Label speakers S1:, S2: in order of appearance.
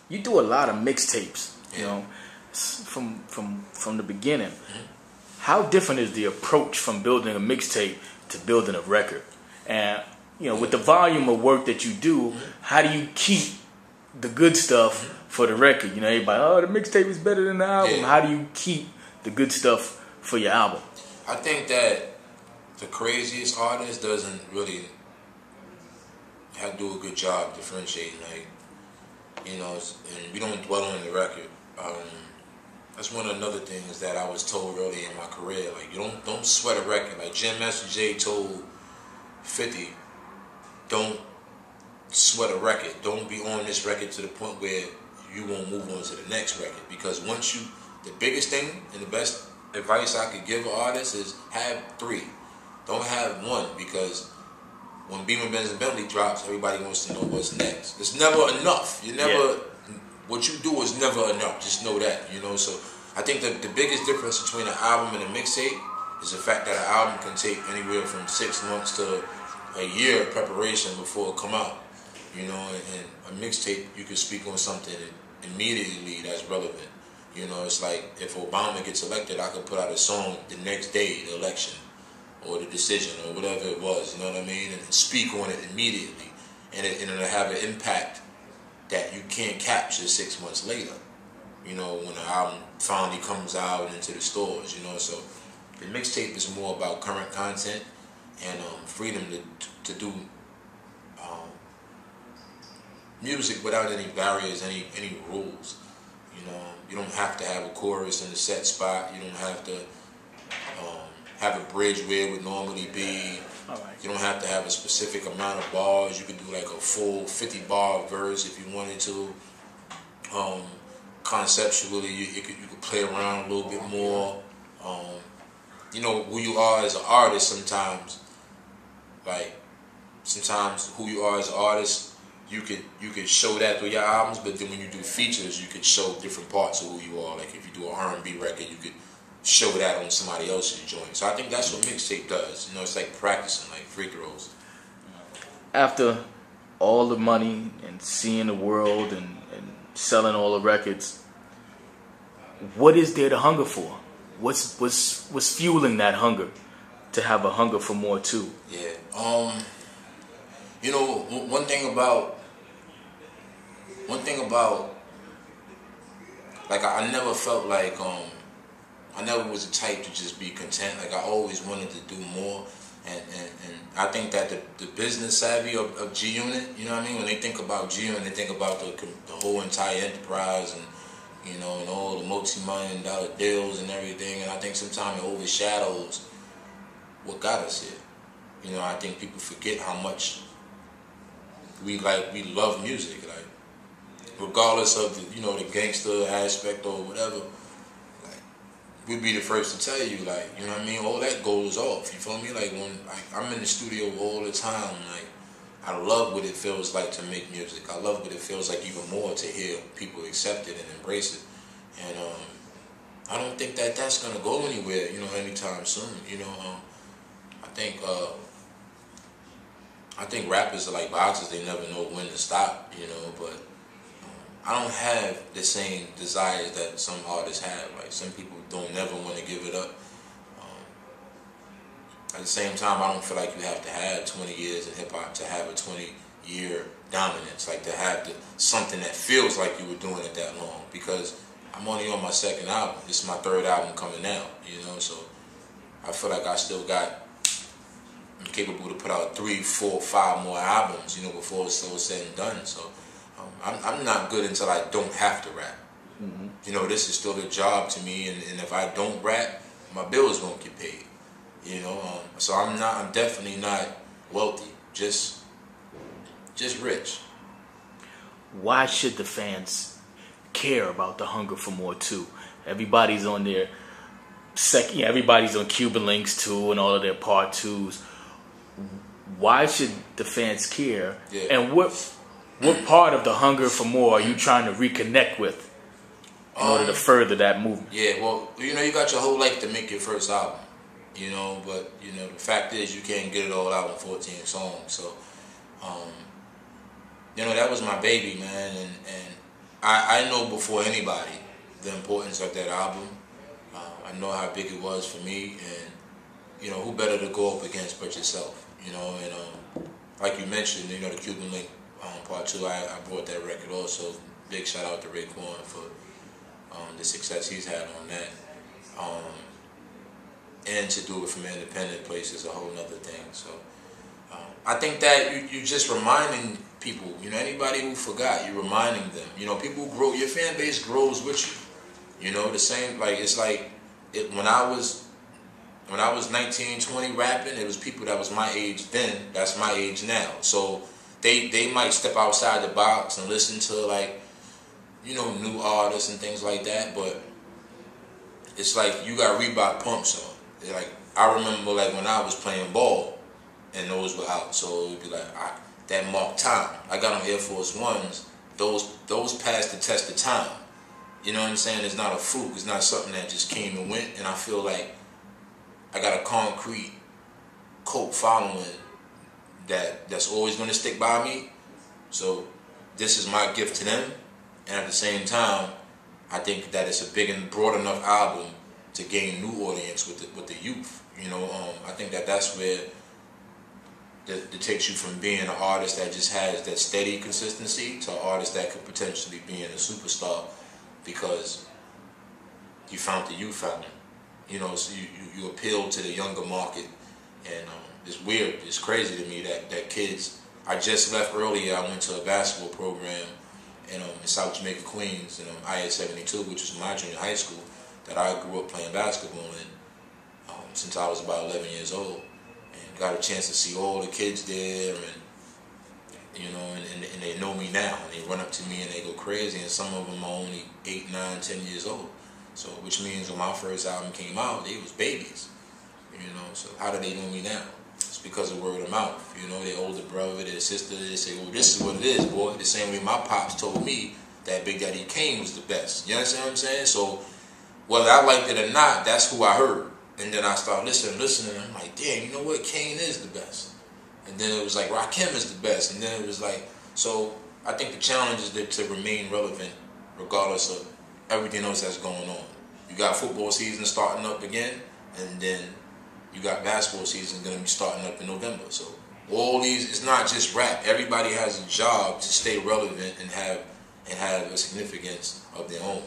S1: you do a lot of mixtapes, you know, from the beginning. How different is the approach from building a mixtape to building a record? And you know, with the volume of work that you do, how do you keep the good stuff for the record? You know, everybody, oh, the mixtape is better than the album. How do you keep the good stuff for your album?
S2: I think that the craziest artist doesn't really have to do a good job differentiating. Like, you know, and we don't dwell on the record. That's one of another things that I was told early in my career. Like, you don't sweat a record. Like Jim Master Jay told 50, don't sweat a record. Don't be on this record to the point where you won't move on to the next record. Because once you, the biggest thing and the best advice I could give an artist is have 3. Don't have 1, because when Beamer, Benz, and Bentley drops, everybody wants to know what's next. It's never enough. You never, what you do is never enough. Just know that, you know. So I think that the biggest difference between an album and a mixtape is the fact that an album can take anywhere from 6 months to a year of preparation before it come out. You know, and a mixtape, you can speak on something immediately that's relevant. You know, it's like if Obama gets elected, I could put out a song the next day, the election, or the decision, or whatever it was, you know what I mean? And speak on it immediately. And it'll have an impact that you can't capture 6 months later, you know, when the album finally comes out into the stores, you know. So the mixtape is more about current content and freedom to do music without any barriers, any rules. You know, you don't have to have a chorus in the set spot. You don't have to have a bridge where it would normally be. You don't have to have a specific amount of bars. You could do like a full 50-bar verse if you wanted to. Conceptually, you could play around a little bit more. You know, who you are as an artist sometimes. Like, sometimes who you are as an artist, you could show that through your albums, but then when you do features, you could show different parts of who you are. Like if you do an R&B record, you could show that on somebody else's joint. So I think that's what mixtape does. You know, it's like practicing, like free throws.
S1: After all the money and seeing the world and selling all the records, what is there to hunger for? What's fueling that hunger to have a hunger for more too?
S2: Yeah. You know, one thing about like I never felt like I never was the type to just be content. Like I always wanted to do more, and I think that the business savvy of G Unit, you know what I mean? When they think about G Unit, they think about the whole entire enterprise and, you know, and all the multi-million-dollar deals and everything. And I think sometimes it overshadows what got us here. You know, I think people forget how much we love music, like regardless of the, you know, the gangster aspect or whatever. Like we'd be the first to tell you, like, you know what I mean, all that goes off. You feel me? Like when I'm in the studio all the time, like I love what it feels like to make music. I love what it feels like even more to hear people accept it and embrace it. And I don't think that that's gonna go anywhere, you know, anytime soon. You know, I think rappers are like boxers, they never know when to stop, you know, but I don't have the same desires that some artists have. Like some people don't never want to give it up. At the same time, I don't feel like you have to have 20 years in hip-hop to have a 20-year dominance, like to have something that feels like you were doing it that long, because I'm only on my 2nd album. This is my 3rd album coming out, you know, so I feel like I'm capable to put out 3, 4, 5 more albums, you know, before it's all said and done. So I'm not good until I don't have to rap. Mm-hmm. You know, this is still a job to me, and if I don't rap, my bills won't get paid. You know, so I'm definitely not wealthy, just rich.
S1: Why should the fans care about the hunger for more too? Everybody's on their second, everybody's on Cuban Links 2 and all of their part 2s. Why should the fans care? Yeah. And what part of the hunger for more are you trying to reconnect with in order to further that movement?
S2: Yeah, well, you know, you got your whole life to make your first album, you know, but, you know, the fact is you can't get it all out in 14 songs. So, you know, that was my baby, man, and I know before anybody the importance of that album. I know how big it was for me, and you know, who better to go up against but yourself, you know, and like you mentioned, you know, the Cuban Link Part 2, I brought that record also. Big shout out to Raekwon for the success he's had on that. And to do it from an independent place is a whole nother thing. So I think that you just reminding people, you know, anybody who forgot, you're reminding them. You know, people grow, your fan base grows with you. You know, the same, like, it's like, when I was 19, 20 rapping, it was people that was my age then, that's my age now. So they might step outside the box and listen to, like, you know, new artists and things like that, but it's like you got Reebok pumps on. Like, I remember, like, when I was playing ball and those were out, so it would be like, that marked time. I got on Air Force Ones, those passed the test of time. You know what I'm saying? It's not a fluke. It's not something that just came and went. And I feel like I got a concrete cult following that's always going to stick by me. So this is my gift to them. And at the same time, I think that it's a big and broad enough album to gain new audience with the youth. You know, I think that's where that takes you from being an artist that just has that steady consistency to an artist that could potentially be in a superstar, because you found the youth out there. You know, so you appeal to the younger market, and it's weird, it's crazy to me that kids. I just left earlier. I went to a basketball program in South Jamaica, Queens, IA-72, which was my junior high school that I grew up playing basketball in since I was about 11 years old, and got a chance to see all the kids there, and you know, and they know me now, and they run up to me and they go crazy, and some of them are only 8, 9, 10 years old. So, which means when my first album came out, they was babies, you know. So how do they know me now? It's because of word of mouth. You know, their older brother, their sister, they say, "Oh, this is what it is, boy." The same way my pops told me that Big Daddy Kane was the best. You understand what I'm saying? So whether I liked it or not, that's who I heard. And then I started listening, and I'm like, damn, you know what? Kane is the best. And then it was like, Rakim is the best. And then it was like, so I think the challenge is to remain relevant regardless of everything else that's going on. You got football season starting up again, and then you got basketball season going to be starting up in November. So all these, it's not just rap. Everybody has a job to stay relevant and have a significance of their own.